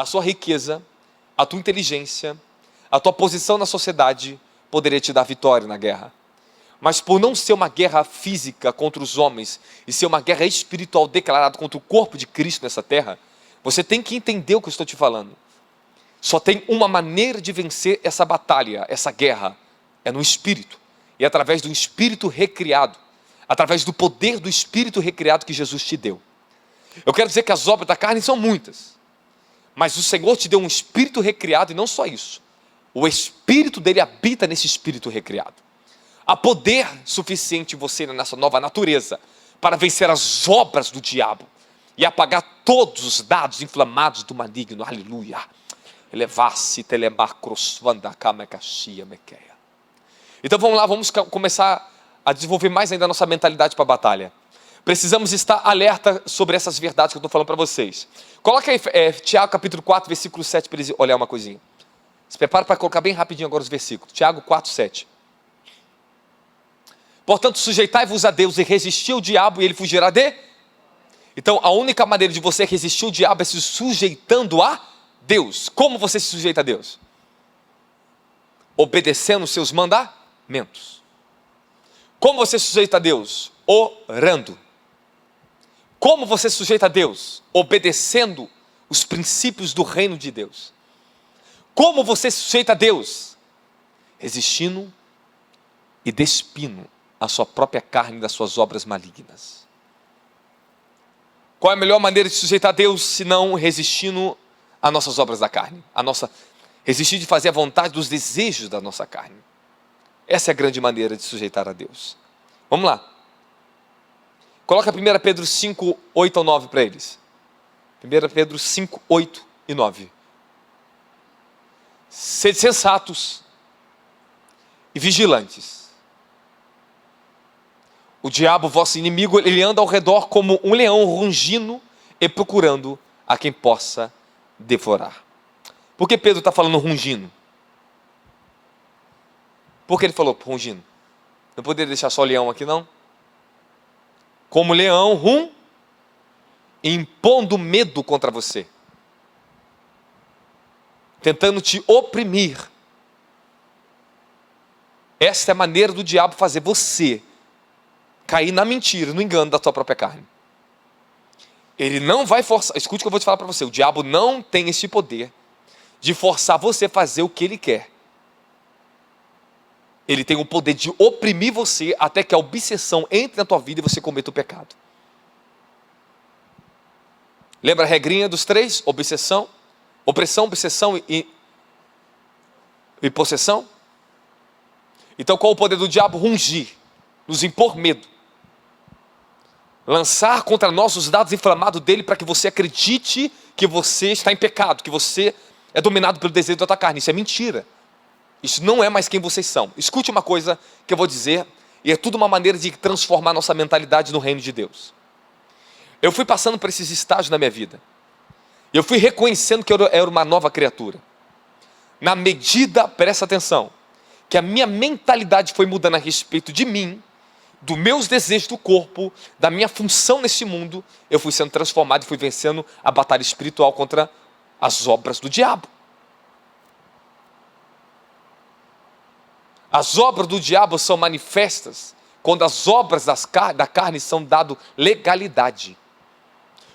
a sua riqueza, a tua inteligência, a tua posição na sociedade poderia te dar vitória na guerra. Mas por não ser uma guerra física contra os homens e ser uma guerra espiritual declarada contra o corpo de Cristo nessa terra, você tem que entender o que eu estou te falando. Só tem uma maneira de vencer essa batalha, essa guerra, é no Espírito. E através do Espírito recriado, através do poder do Espírito recriado que Jesus te deu. Eu quero dizer que as obras da carne são muitas, mas o Senhor te deu um Espírito recriado e não só isso. O Espírito dele habita nesse Espírito recriado. Há poder suficiente em você nessa nova natureza para vencer as obras do diabo e apagar todos os dados inflamados do maligno. Aleluia. Elevar-se, telemacros, vandacamecachia, mequeia. Então vamos lá, vamos começar a desenvolver mais ainda a nossa mentalidade para a batalha. Precisamos estar alerta sobre essas verdades que eu estou falando para vocês. Coloca aí Tiago capítulo 4, versículo 7 para eles olhar uma coisinha. Se prepara para colocar bem rapidinho agora os versículos. Tiago 4, 7. Portanto, sujeitai-vos a Deus e resistir ao diabo e ele fugirá de... Então, a única maneira de você resistir ao diabo é se sujeitando a Deus. Como você se sujeita a Deus? Obedecendo os seus mandamentos. Como você se sujeita a Deus? Orando. Como você se sujeita a Deus? Obedecendo os princípios do reino de Deus. Como você se sujeita a Deus? Resistindo e despindo a sua própria carne das suas obras malignas. Qual é a melhor maneira de se sujeitar a Deus, se não resistindo às nossas obras da carne? Resistir de fazer a vontade dos desejos da nossa carne. Essa é a grande maneira de sujeitar a Deus. Vamos lá. Coloca 1 Pedro 5, 8 ao 9 para eles. 1 Pedro 5, 8 e 9. Sede sensatos e vigilantes. O diabo, vosso inimigo, ele anda ao redor como um leão rugindo e procurando a quem possa devorar. Por que Pedro está falando rungindo? Por que ele falou rungindo? Não poderia deixar só o leão aqui, não? Como leão, impondo medo contra você. Tentando te oprimir. Esta é a maneira do diabo fazer você cair na mentira, no engano da tua própria carne. Ele não vai forçar, escute o que eu vou te falar para você, o diabo não tem esse poder de forçar você a fazer o que ele quer. Ele tem o poder de oprimir você até que a obsessão entre na tua vida e você cometa o pecado. Lembra a regrinha dos 3? Opressão, obsessão e possessão? Então qual o poder do diabo? Rungir, nos impor medo. Lançar contra nós os dados inflamados dele para que você acredite que você está em pecado, que você é dominado pelo desejo da tua carne. Isso é mentira. Isso não é mais quem vocês são. Escute uma coisa que eu vou dizer, e é tudo uma maneira de transformar nossa mentalidade no reino de Deus. Eu fui passando por esses estágios na minha vida. Eu fui reconhecendo que eu era uma nova criatura. Na medida, presta atenção, que a minha mentalidade foi mudando a respeito de mim, dos meus desejos do corpo, da minha função nesse mundo, eu fui sendo transformado e fui vencendo a batalha espiritual contra as obras do diabo. As obras do diabo são manifestas quando as obras da carne são dado legalidade.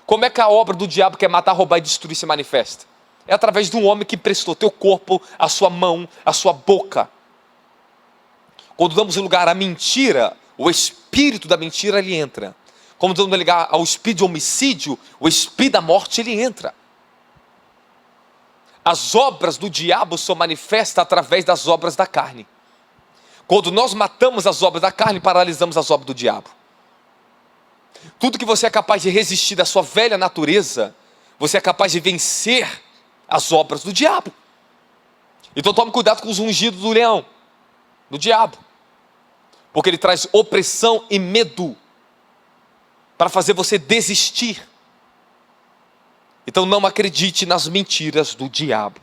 Como é que a obra do diabo que é matar, roubar e destruir se manifesta? É através de um homem que prestou teu corpo, a sua mão, a sua boca. Quando damos lugar à mentira, o espírito da mentira ele entra. Quando damos lugar ao espírito de homicídio, o espírito da morte ele entra. As obras do diabo são manifestas através das obras da carne. Quando nós matamos as obras da carne, paralisamos as obras do diabo. Tudo que você é capaz de resistir da sua velha natureza, você é capaz de vencer as obras do diabo. Então tome cuidado com os ungidos do leão, do diabo. Porque ele traz opressão e medo para fazer você desistir. Então não acredite nas mentiras do diabo.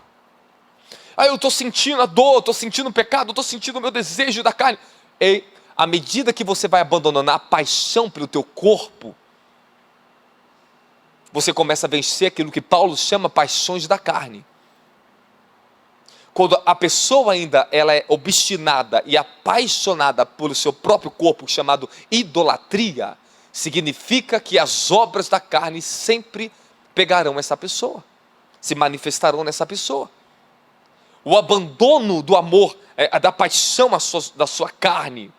Eu estou sentindo a dor, estou sentindo o pecado, estou sentindo o meu desejo da carne. E à medida que você vai abandonando a paixão pelo teu corpo, você começa a vencer aquilo que Paulo chama paixões da carne. Quando a pessoa ainda ela é obstinada e apaixonada pelo seu próprio corpo, chamado idolatria, significa que as obras da carne sempre pegarão essa pessoa, se manifestarão nessa pessoa. O abandono do amor, da paixão da sua carne,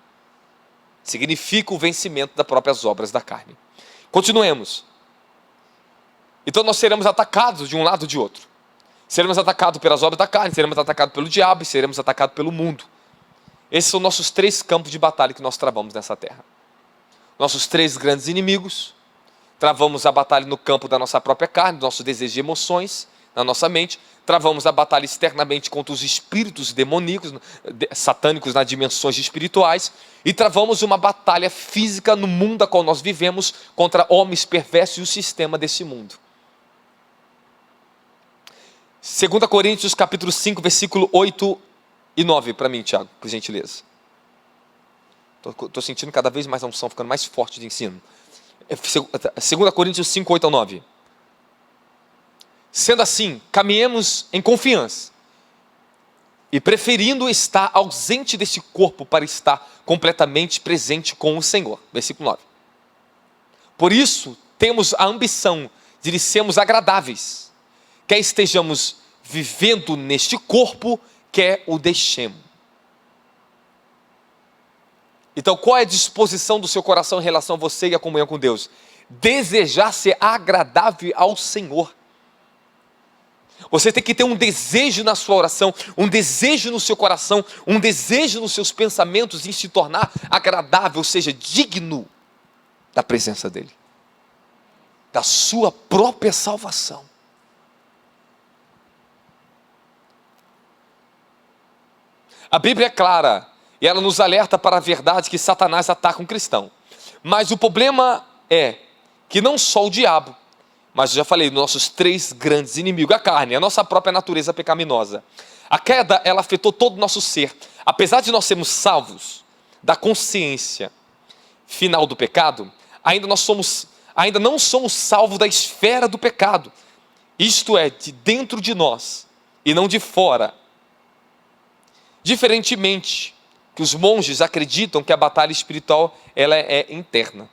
significa o vencimento das próprias obras da carne. Continuemos. Então nós seremos atacados de um lado ou de outro. Seremos atacados pelas obras da carne, seremos atacados pelo diabo e seremos atacados pelo mundo. Esses são nossos 3 campos de batalha que nós travamos nessa terra. Nossos 3 grandes inimigos. Travamos a batalha no campo da nossa própria carne, do nosso desejo e emoções, na nossa mente. Travamos a batalha externamente contra os espíritos demoníacos, satânicos nas dimensões espirituais. E travamos uma batalha física no mundo a qual nós vivemos contra homens perversos e o sistema desse mundo. 2 Coríntios capítulo 5, versículo 8 e 9, para mim, Tiago, por gentileza. Estou sentindo cada vez mais a unção, ficando mais forte de ensino. 2 Coríntios 5, 8 a 9. Sendo assim, caminhemos em confiança, e preferindo estar ausente desse corpo para estar completamente presente com o Senhor. Versículo 9. Por isso, temos a ambição de lhe sermos agradáveis, quer estejamos vivendo neste corpo, quer o deixemos. Então, qual é a disposição do seu coração em relação a você e a comunhão com Deus? Desejar ser agradável ao Senhor. Você tem que ter um desejo na sua oração, um desejo no seu coração, um desejo nos seus pensamentos em se tornar agradável, ou seja, digno da presença dEle, da sua própria salvação. A Bíblia é clara e ela nos alerta para a verdade que Satanás ataca um cristão. Mas o problema é que não só o diabo, mas eu já falei, nossos 3 grandes inimigos, a carne, a nossa própria natureza pecaminosa. A queda, ela afetou todo o nosso ser. Apesar de nós sermos salvos da consciência final do pecado, ainda não somos salvos da esfera do pecado. Isto é, de dentro de nós e não de fora. Diferentemente que os monges acreditam que a batalha espiritual ela é interna.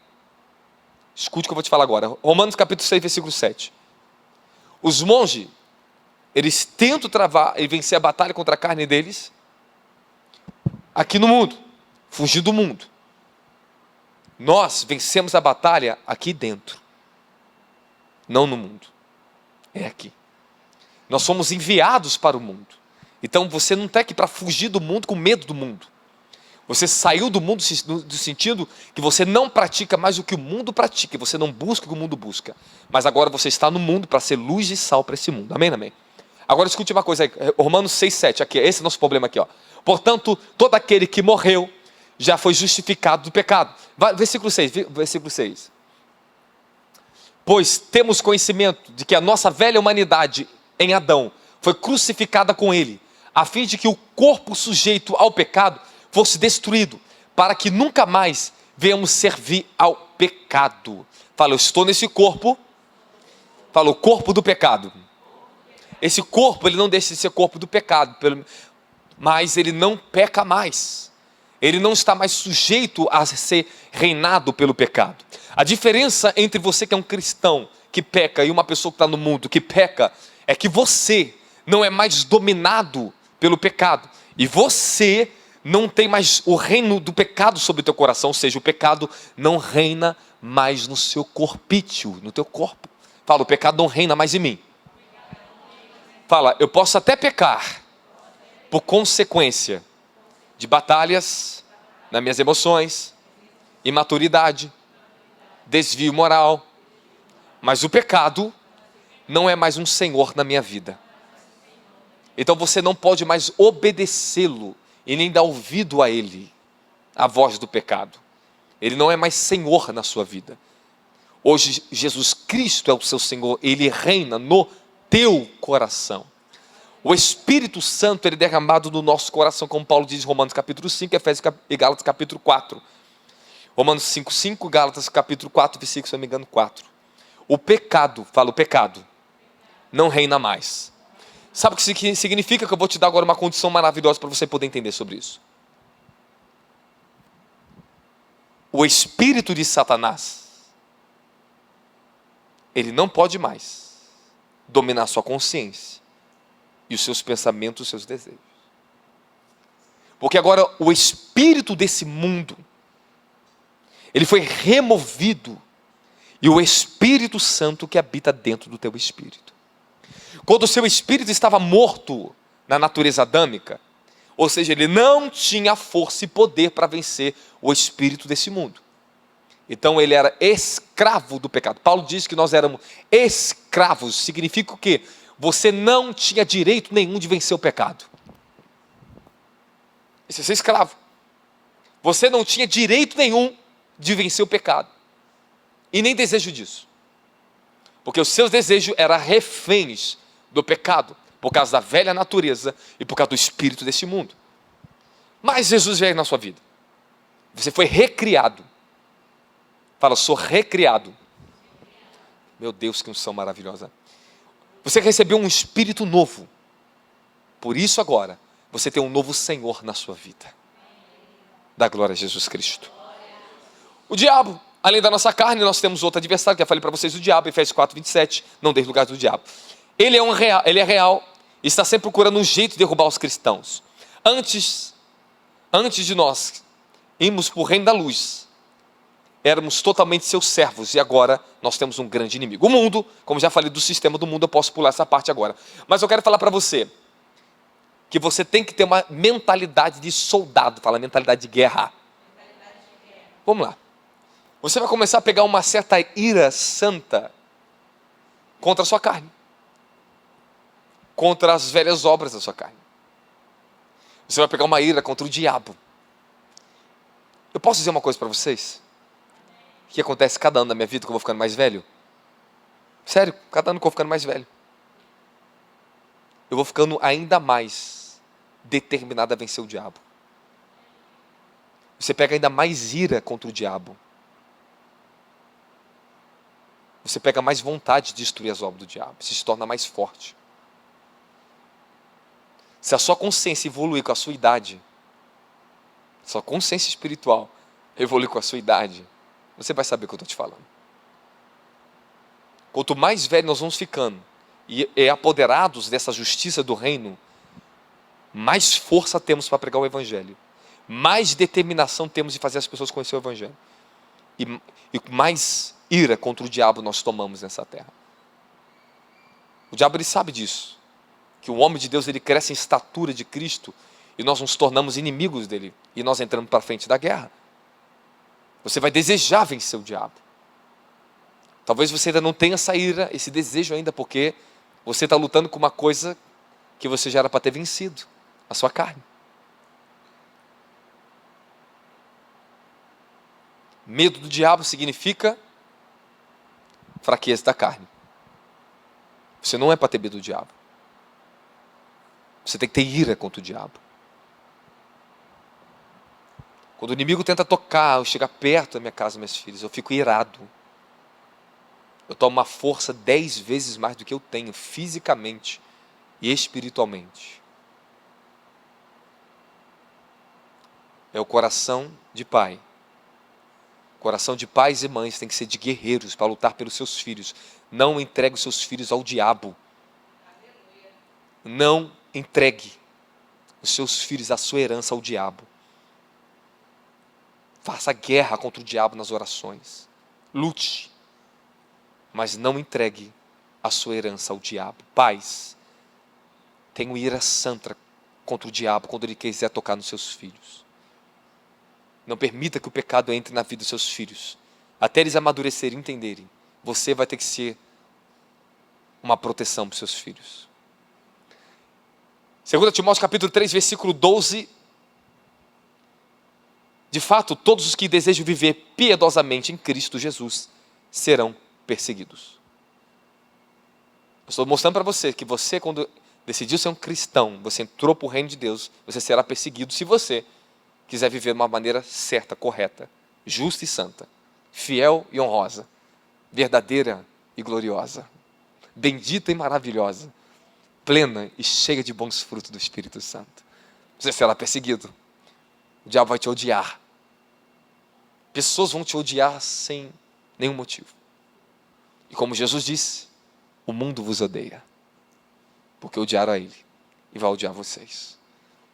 Escute o que eu vou te falar agora. Romanos capítulo 6, versículo 7. Os monges, eles tentam travar e vencer a batalha contra a carne deles aqui no mundo, fugir do mundo. Nós vencemos a batalha aqui dentro, não no mundo. É aqui. Nós somos enviados para o mundo. Então você não está aqui para fugir do mundo com medo do mundo. Você saiu do mundo no sentido que você não pratica mais o que o mundo pratica, você não busca o que o mundo busca. Mas agora você está no mundo para ser luz e sal para esse mundo. Amém, amém? Agora escute uma coisa aí, Romanos 6, 7, aqui, esse é o nosso problema aqui, ó. Portanto, todo aquele que morreu já foi justificado do pecado. Versículo 6. Pois temos conhecimento de que a nossa velha humanidade em Adão foi crucificada com ele, a fim de que o corpo sujeito ao pecado fosse destruído, para que nunca mais venhamos servir ao pecado. Fala, eu estou nesse corpo. Fala, o corpo do pecado. Esse corpo, ele não deixa de ser corpo do pecado, mas ele não peca mais. Ele não está mais sujeito a ser reinado pelo pecado. A diferença entre você que é um cristão que peca e uma pessoa que está no mundo que peca, é que você não é mais dominado pelo pecado. E você não tem mais o reino do pecado sobre o teu coração, ou seja, o pecado não reina mais no seu corpício, no teu corpo. Fala, o pecado não reina mais em mim. Fala, eu posso até pecar por consequência de batalhas nas minhas emoções, imaturidade, desvio moral, mas o pecado não é mais um senhor na minha vida. Então você não pode mais obedecê-lo e nem dar ouvido a ele, a voz do pecado. Ele não é mais senhor na sua vida. Hoje Jesus Cristo é o seu Senhor, ele reina no teu coração. O Espírito Santo ele é derramado no nosso coração, como Paulo diz em Romanos capítulo 5, Efésios e Gálatas capítulo 4. Romanos 5, 5, Gálatas capítulo 4, versículo, se não me engano, 4. o pecado, fala o pecado, não reina mais. Sabe o que significa? Que eu vou te dar agora uma condição maravilhosa para você poder entender sobre isso. O espírito de Satanás, ele não pode mais dominar sua consciência e os seus pensamentos, os seus desejos. Porque agora o espírito desse mundo, ele foi removido, e o Espírito Santo que habita dentro do teu espírito. Quando o seu espírito estava morto na natureza adâmica, ou seja, ele não tinha força e poder para vencer o espírito desse mundo. Então ele era escravo do pecado. Paulo diz que nós éramos escravos. Significa o quê? Você não tinha direito nenhum de vencer o pecado. Isso é ser escravo. Você não tinha direito nenhum de vencer o pecado. E nem desejo disso. Porque os seus desejos eram reféns do pecado, por causa da velha natureza e por causa do espírito deste mundo. Mas Jesus veio na sua vida. Você foi recriado. Fala, sou recriado. Meu Deus, que unção maravilhosa. Você recebeu um espírito novo. Por isso agora, você tem um novo Senhor na sua vida. Dá glória a Jesus Cristo. O diabo, além da nossa carne, nós temos outro adversário, que eu falei para vocês, o diabo, Efésios 4, 27, não dê lugar do diabo. Ele é real, e está sempre procurando um jeito de derrubar os cristãos. Antes de nós irmos para o reino da luz, éramos totalmente seus servos, e agora nós temos um grande inimigo. O mundo, como já falei do sistema do mundo, eu posso pular essa parte agora. Mas eu quero falar para você, que você tem que ter uma mentalidade de soldado, fala mentalidade de guerra. Vamos lá. Você vai começar a pegar uma certa ira santa contra a sua carne, contra as velhas obras da sua carne. Você vai pegar uma ira contra o diabo. Eu posso dizer uma coisa para vocês? Que acontece cada ano da minha vida que eu vou ficando mais velho? Sério, cada ano que eu vou ficando mais velho, eu vou ficando ainda mais determinado a vencer o diabo. Você pega ainda mais ira contra o diabo. Você pega mais vontade de destruir as obras do diabo. Você se torna mais forte. Se a sua consciência evoluir com a sua idade, sua consciência espiritual evoluir com a sua idade, você vai saber o que eu estou te falando. Quanto mais velho nós vamos ficando e apoderados dessa justiça do reino, mais força temos para pregar o evangelho, mais determinação temos de fazer as pessoas conhecer o evangelho, e mais ira contra o diabo nós tomamos nessa terra. O diabo, ele sabe disso, que o homem de Deus, ele cresce em estatura de Cristo, e nós nos tornamos inimigos dele, e nós entramos para frente da guerra. Você vai desejar vencer o diabo. Talvez você ainda não tenha essa ira, esse desejo ainda, porque você está lutando com uma coisa que você já era para ter vencido, a sua carne. Medo do diabo significa fraqueza da carne. Você não é para ter medo do diabo. Você tem que ter ira contra o diabo. Quando o inimigo tenta tocar, ou chegar perto da minha casa, meus filhos, eu fico irado. Eu tomo uma força 10 vezes mais do que eu tenho, fisicamente e espiritualmente. É o coração de pai. O coração de pais e mães tem que ser de guerreiros para lutar pelos seus filhos. Não entregue os seus filhos ao diabo. Não entregue os seus filhos, a sua herança ao diabo. Faça guerra contra o diabo nas orações. Lute. Mas não entregue a sua herança ao diabo. Pais, tenham ira santa contra o diabo quando ele quiser tocar nos seus filhos. Não permita que o pecado entre na vida dos seus filhos. Até eles amadurecerem e entenderem. Você vai ter que ser uma proteção para os seus filhos. 2 Timóteo capítulo 3, versículo 12. De fato, todos os que desejam viver piedosamente em Cristo Jesus serão perseguidos. Eu estou mostrando para você que você, quando decidiu ser um cristão, você entrou para o reino de Deus, você será perseguido se você quiser viver de uma maneira certa, correta, justa e santa, fiel e honrosa, verdadeira e gloriosa, bendita e maravilhosa, plena e cheia de bons frutos do Espírito Santo. Você será perseguido. O diabo vai te odiar. Pessoas vão te odiar sem nenhum motivo. E como Jesus disse, o mundo vos odeia, porque odiaram a Ele e vai odiar vocês.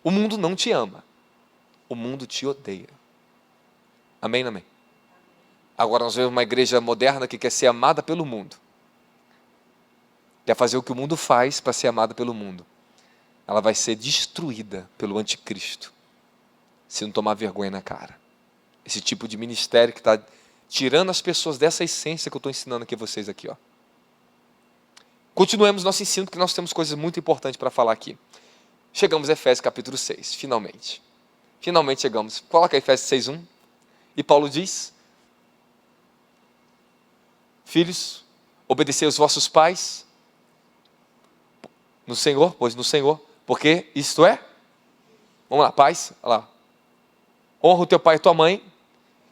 O mundo não te ama, o mundo te odeia. Amém, amém? Agora nós vemos uma igreja moderna que quer ser amada pelo mundo. Quer fazer o que o mundo faz para ser amada pelo mundo. Ela vai ser destruída pelo anticristo, se não tomar vergonha na cara. Esse tipo de ministério que está tirando as pessoas dessa essência que eu estou ensinando aqui a vocês aqui, ó. Continuemos nosso ensino, porque nós temos coisas muito importantes para falar aqui. Chegamos a Efésios capítulo 6, finalmente. Finalmente chegamos. Coloca Efésios 6:1. E Paulo diz: filhos, obedecei aos vossos pais no Senhor, pois no Senhor, porque isto é, vamos lá, pais, olha lá. Honra o teu pai e tua mãe,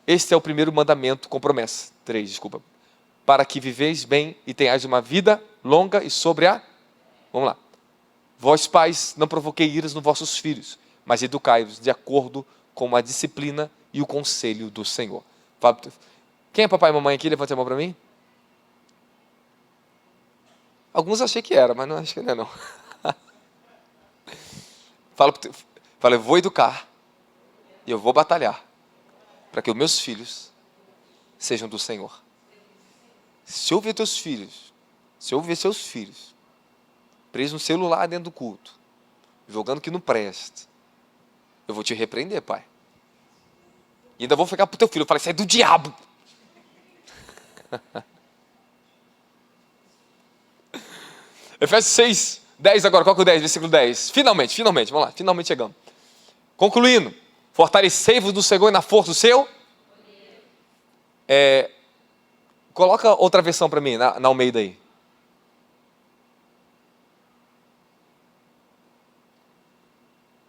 este é o primeiro mandamento com promessa. 3, desculpa. Para que viveis bem e tenhais uma vida longa e sobre a... Vamos lá. Vós pais, não provoquei iras nos vossos filhos, mas educai-os de acordo com a disciplina e o conselho do Senhor. Quem é papai e mamãe aqui? Levante a mão para mim. Alguns achei que era, mas não acho que não é não. Fala, eu vou educar e eu vou batalhar para que os meus filhos sejam do Senhor. Se eu ver teus filhos, se eu ver seus filhos presos no celular dentro do culto, jogando que não presta, eu vou te repreender, pai. E ainda vou ficar pro teu filho, eu falei, isso é do diabo. Efésios 6:10 agora, qual que é o 10? Versículo 10. Finalmente, vamos lá, finalmente chegamos. Concluindo, fortalecei-vos do Senhor e na força do seu... Coloca outra versão para mim, na Almeida aí.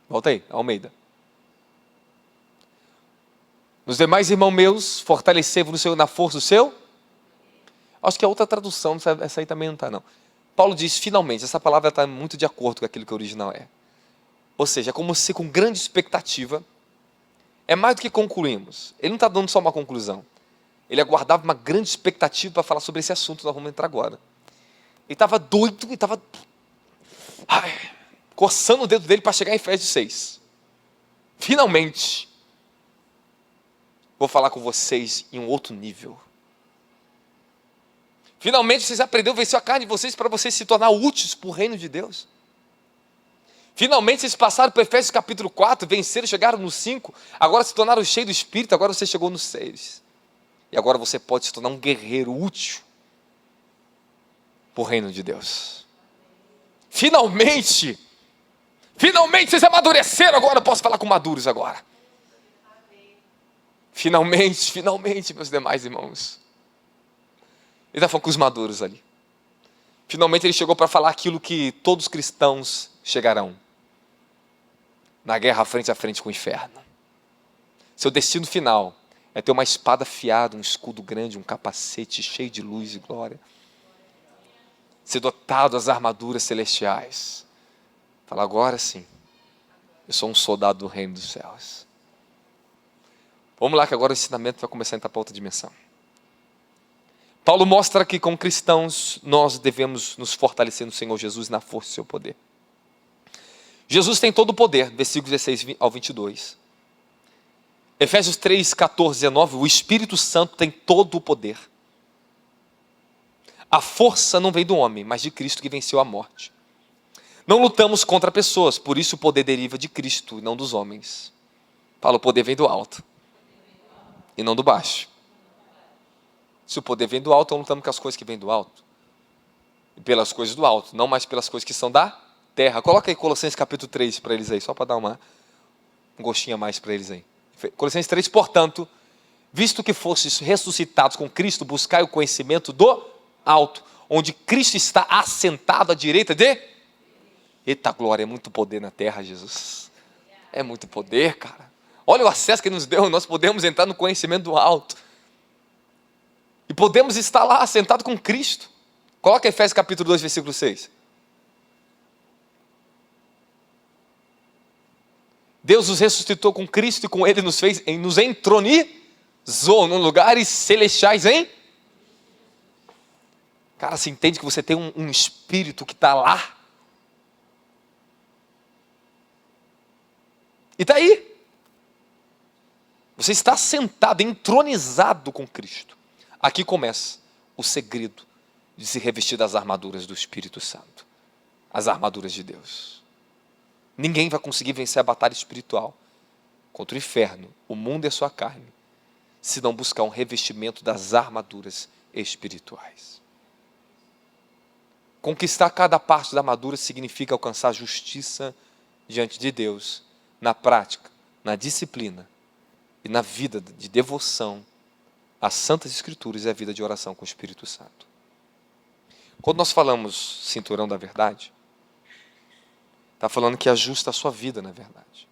Volta aí, Almeida. Nos demais irmãos meus, fortalecei-vos no Senhor na força do seu... Acho que a outra tradução, essa aí também não está não. Paulo diz, finalmente, essa palavra está muito de acordo com aquilo que o original é. Ou seja, é como se com grande expectativa, é mais do que concluímos. Ele não está dando só uma conclusão. Ele aguardava uma grande expectativa para falar sobre esse assunto que nós vamos entrar agora. Ele estava doido e estava coçando o dedo dele para chegar em Efésios 6. Finalmente, vou falar com vocês em um outro nível. Finalmente vocês aprenderam a vencer a carne de vocês para vocês se tornar úteis para o reino de Deus. Finalmente vocês passaram para Efésios capítulo 4, venceram, chegaram no 5, agora se tornaram cheios do Espírito, agora você chegou no 6. E agora você pode se tornar um guerreiro útil para o reino de Deus. Finalmente vocês amadureceram, agora eu posso falar com maduros agora. Finalmente, meus demais irmãos. Ele está falando com os maduros ali. Finalmente ele chegou para falar aquilo que todos os cristãos chegarão. Na guerra frente a frente com o inferno. Seu destino final é ter uma espada afiada, um escudo grande, um capacete cheio de luz e glória. Ser dotado das armaduras celestiais. Fala, agora sim, eu sou um soldado do reino dos céus. Vamos lá que agora o ensinamento vai começar a entrar para outra dimensão. Paulo mostra que como cristãos nós devemos nos fortalecer no Senhor Jesus na força do seu poder. Jesus tem todo o poder, versículos 16 ao 22. Efésios 3, 14, 19, o Espírito Santo tem todo o poder. A força não vem do homem, mas de Cristo que venceu a morte. Não lutamos contra pessoas, por isso o poder deriva de Cristo e não dos homens. Fala, o poder vem do alto e não do baixo. Se o poder vem do alto, então lutamos com as coisas que vêm do alto. E pelas coisas do alto, não mais pelas coisas que são da terra. Coloca aí Colossenses capítulo 3 para eles aí, só para dar um gostinho a mais para eles aí. Colossenses 3, portanto, visto que fostes ressuscitados com Cristo, buscai o conhecimento do alto, onde Cristo está assentado à direita de... Eita glória, é muito poder na terra, Jesus. É muito poder, cara. Olha o acesso que Ele nos deu, nós podemos entrar no conhecimento do alto. E podemos estar lá sentado com Cristo. Coloca Efésios capítulo 2, versículo 6. Deus nos ressuscitou com Cristo e com Ele nos entronizou nos lugares celestiais, hein? Cara, você entende que você tem um espírito que está lá? E está aí. Você está sentado, entronizado com Cristo. Aqui começa o segredo de se revestir das armaduras do Espírito Santo. As armaduras de Deus. Ninguém vai conseguir vencer a batalha espiritual contra o inferno, o mundo e a sua carne, se não buscar um revestimento das armaduras espirituais. Conquistar cada parte da armadura significa alcançar justiça diante de Deus, na prática, na disciplina e na vida de devoção às Santas Escrituras e à vida de oração com o Espírito Santo. Quando nós falamos cinturão da verdade, está falando que ajusta a sua vida na verdade.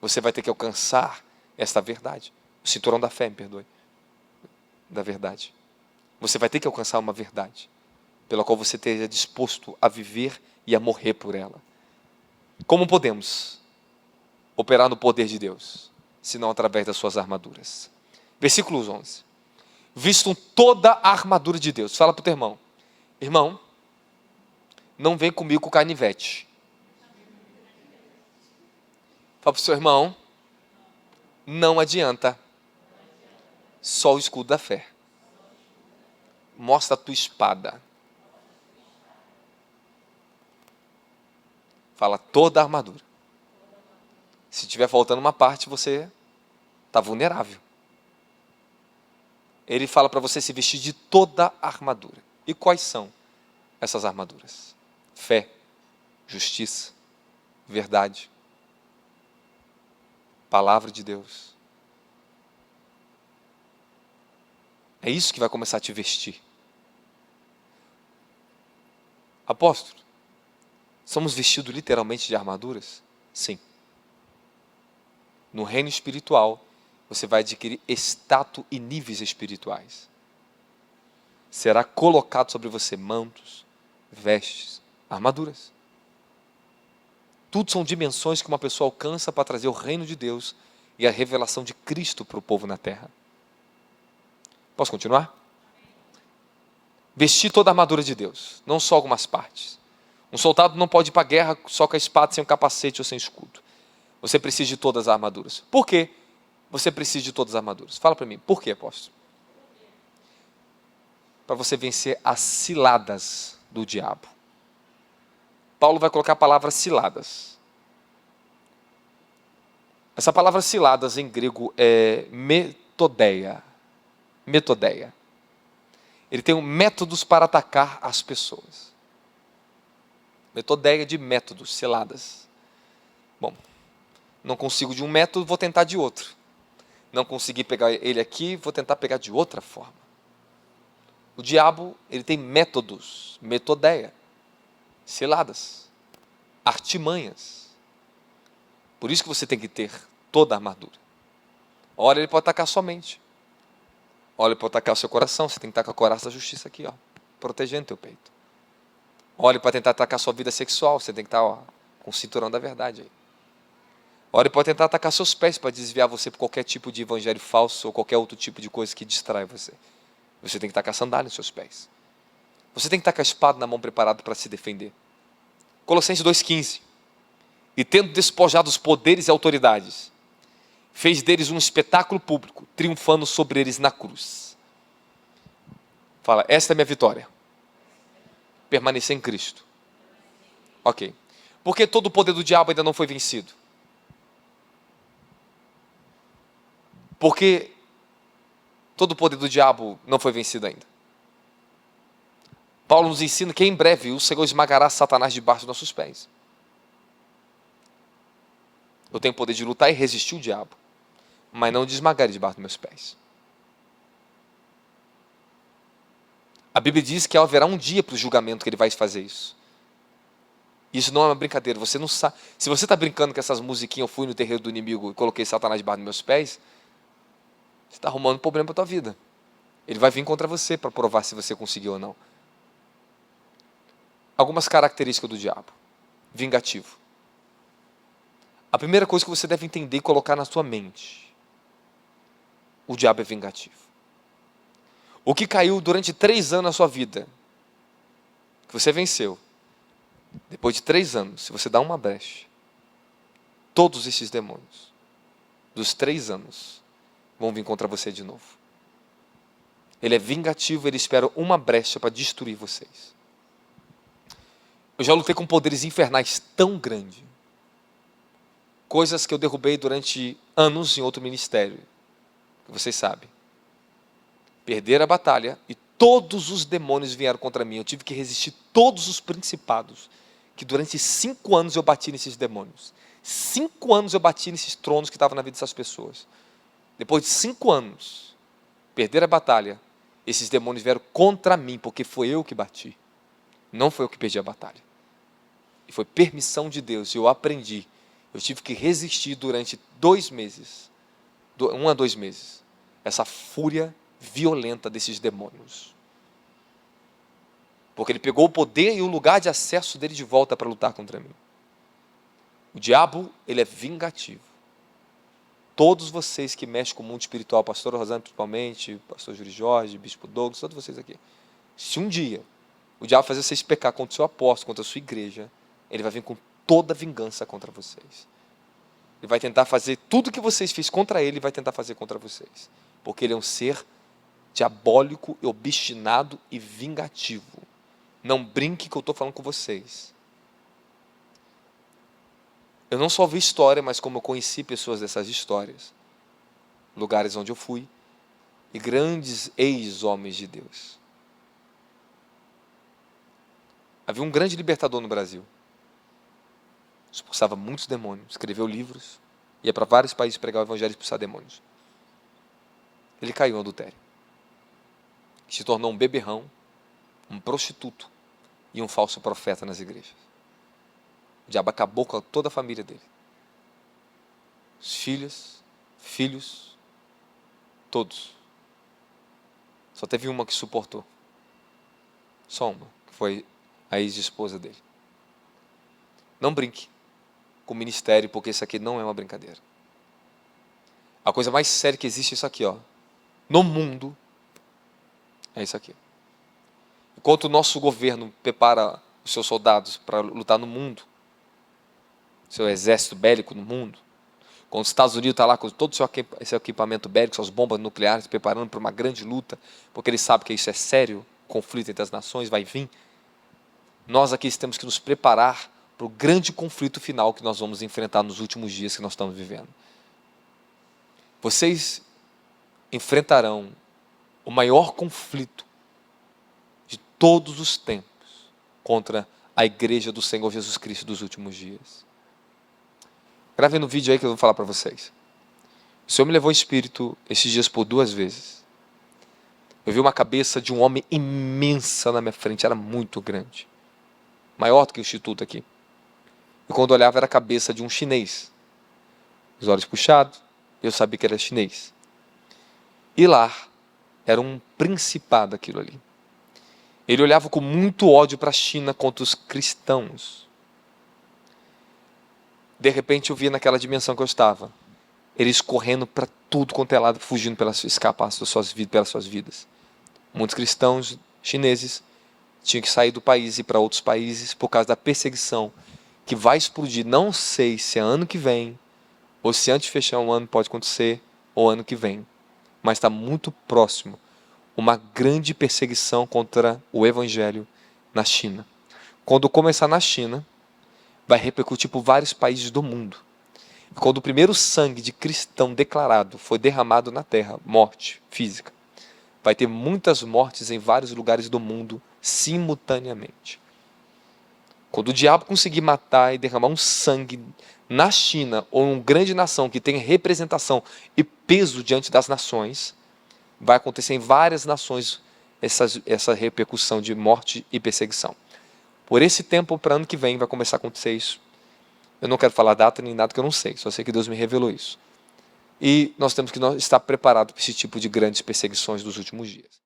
Você vai ter que alcançar esta verdade. O cinturão da fé, me perdoe. Da verdade. Você vai ter que alcançar uma verdade, pela qual você esteja disposto a viver e a morrer por ela. Como podemos operar no poder de Deus, se não através das suas armaduras? Versículos 11. Vistam toda a armadura de Deus. Fala para o teu irmão. Irmão, não vem comigo com canivete. Fala para o seu irmão, não adianta só o escudo da fé. Mostra a tua espada. Fala toda a armadura. Se tiver faltando uma parte, você está vulnerável. Ele fala para você se vestir de toda a armadura. E quais são essas armaduras? Fé, justiça, verdade, palavra de Deus. É isso que vai começar a te vestir. Apóstolo, somos vestidos literalmente de armaduras? Sim. No reino espiritual, você vai adquirir status e níveis espirituais. Será colocado sobre você mantos, vestes, armaduras. Tudo são dimensões que uma pessoa alcança para trazer o reino de Deus e a revelação de Cristo para o povo na terra. Posso continuar? Vestir toda a armadura de Deus, não só algumas partes. Um soldado não pode ir para a guerra só com a espada, sem o capacete ou sem escudo. Você precisa de todas as armaduras. Por quê? Você precisa de todas as armaduras. Fala para mim, por quê, apóstolo? Para você vencer as ciladas do diabo. Paulo vai colocar a palavra ciladas. Essa palavra ciladas em grego é metodeia. Metodeia. Ele tem métodos para atacar as pessoas. Metodeia de métodos, ciladas. Bom, não consigo de um método, vou tentar de outro. Não consegui pegar ele aqui, vou tentar pegar de outra forma. O diabo, ele tem métodos, metodeia, ciladas, artimanhas. Por isso que você tem que ter toda a armadura. Ora, ele pode atacar sua mente. Ora, ele pode atacar o seu coração. Você tem que estar com a coraça da justiça aqui, ó, protegendo teu peito. Ora, para tentar atacar sua vida sexual. Você tem que estar com o cinturão da verdade aí. Ora, ele pode tentar atacar seus pés para desviar você por qualquer tipo de evangelho falso ou qualquer outro tipo de coisa que distrai você. Você tem que estar com a sandália nos seus pés. Você tem que estar com a espada na mão preparada para se defender. Colossenses 2,15. E tendo despojado os poderes e autoridades, fez deles um espetáculo público, triunfando sobre eles na cruz. Fala, esta é a minha vitória. Permanecer em Cristo. Ok. Porque todo o poder do diabo ainda não foi vencido? Porque todo o poder do diabo não foi vencido ainda. Paulo nos ensina que em breve o Senhor esmagará Satanás debaixo dos nossos pés. Eu tenho poder de lutar e resistir o diabo, mas não de esmagar ele debaixo dos meus pés. A Bíblia diz que haverá um dia para o julgamento que ele vai fazer isso. Isso não é uma brincadeira. Você não sabe. Se você está brincando com essas musiquinhas, eu fui no terreiro do inimigo e coloquei Satanás debaixo dos meus pés, você está arrumando um problema para a tua vida. Ele vai vir contra você para provar se você conseguiu ou não. Algumas características do diabo. Vingativo. A primeira coisa que você deve entender e colocar na sua mente: o diabo é vingativo. O que caiu durante 3 anos na sua vida, que você venceu, depois de 3 anos, se você dá uma brecha, todos esses demônios, dos 3 anos, vão vir contra você de novo. Ele é vingativo, ele espera uma brecha para destruir vocês. Eu já lutei com poderes infernais tão grandes, coisas que eu derrubei durante anos em outro ministério, que vocês sabem. Perderam a batalha e todos os demônios vieram contra mim. Eu tive que resistir todos os principados, que durante 5 anos eu bati nesses demônios. 5 anos eu bati nesses tronos que estavam na vida dessas pessoas. Depois de 5 anos, perderam a batalha, esses demônios vieram contra mim, porque foi eu que bati. Não foi eu que perdi a batalha. E foi permissão de Deus, e eu aprendi. Eu tive que resistir durante 2 meses, 1 a 2 meses, essa fúria violenta desses demônios. Porque ele pegou o poder e o lugar de acesso dele de volta para lutar contra mim. O diabo, ele é vingativo. Todos vocês que mexem com o mundo espiritual, pastor Rosana principalmente, pastor Júlio Jorge, bispo Douglas, todos vocês aqui. Se um dia o diabo fazer vocês pecar contra o seu apóstolo, contra a sua igreja, ele vai vir com toda a vingança contra vocês. Ele vai tentar fazer tudo que vocês fizeram contra ele, vai tentar fazer contra vocês. Porque ele é um ser diabólico, obstinado e vingativo. Não brinque que eu estou falando com vocês. Eu não só vi história, mas como eu conheci pessoas dessas histórias, lugares onde eu fui, e grandes ex-homens de Deus. Havia um grande libertador no Brasil. Expulsava muitos demônios, escreveu livros, ia para vários países pregar o evangelho e expulsar demônios. Ele caiu em adultério. Se tornou um beberrão, um prostituto e um falso profeta nas igrejas. O diabo acabou com toda a família dele. Os filhos, todos. Só teve uma que suportou. Só uma, que foi a ex-esposa dele. Não brinque com o ministério, porque isso aqui não é uma brincadeira. A coisa mais séria que existe é isso aqui, ó. No mundo, é isso aqui. Enquanto o nosso governo prepara os seus soldados para lutar no mundo, seu exército bélico no mundo, quando os Estados Unidos está lá com todo o seu equipamento bélico, suas bombas nucleares, preparando para uma grande luta, porque eles sabem que isso é sério, conflito entre as nações vai vir, nós aqui temos que nos preparar para o grande conflito final que nós vamos enfrentar nos últimos dias que nós estamos vivendo. Vocês enfrentarão o maior conflito de todos os tempos contra a igreja do Senhor Jesus Cristo dos últimos dias. Gravem no vídeo aí que eu vou falar para vocês. O Senhor me levou em espírito esses dias por 2 vezes. Eu vi uma cabeça de um homem imensa na minha frente, era muito grande. Maior do que o instituto aqui. E quando eu olhava era a cabeça de um chinês. Os olhos puxados, eu sabia que era chinês. E lá era um principado aquilo ali. Ele olhava com muito ódio para a China contra os cristãos. De repente eu via naquela dimensão que eu estava, eles correndo para tudo quanto é lado, fugindo escapar pelas suas vidas. Muitos cristãos chineses tinham que sair do país e ir para outros países por causa da perseguição que vai explodir. Não sei se é ano que vem, ou se antes de fechar um ano pode acontecer, ou ano que vem. Mas está muito próximo uma grande perseguição contra o evangelho na China. Quando começar na China, vai repercutir por vários países do mundo. Quando o primeiro sangue de cristão declarado foi derramado na terra, morte física, vai ter muitas mortes em vários lugares do mundo simultaneamente. Quando o diabo conseguir matar e derramar um sangue na China, ou em uma grande nação que tem representação e peso diante das nações, vai acontecer em várias nações essa repercussão de morte e perseguição. Por esse tempo, para ano que vem, vai começar a acontecer isso. Eu não quero falar data nem nada que eu não sei, só sei que Deus me revelou isso. e nós temos que estar preparados para esse tipo de grandes perseguições dos últimos dias.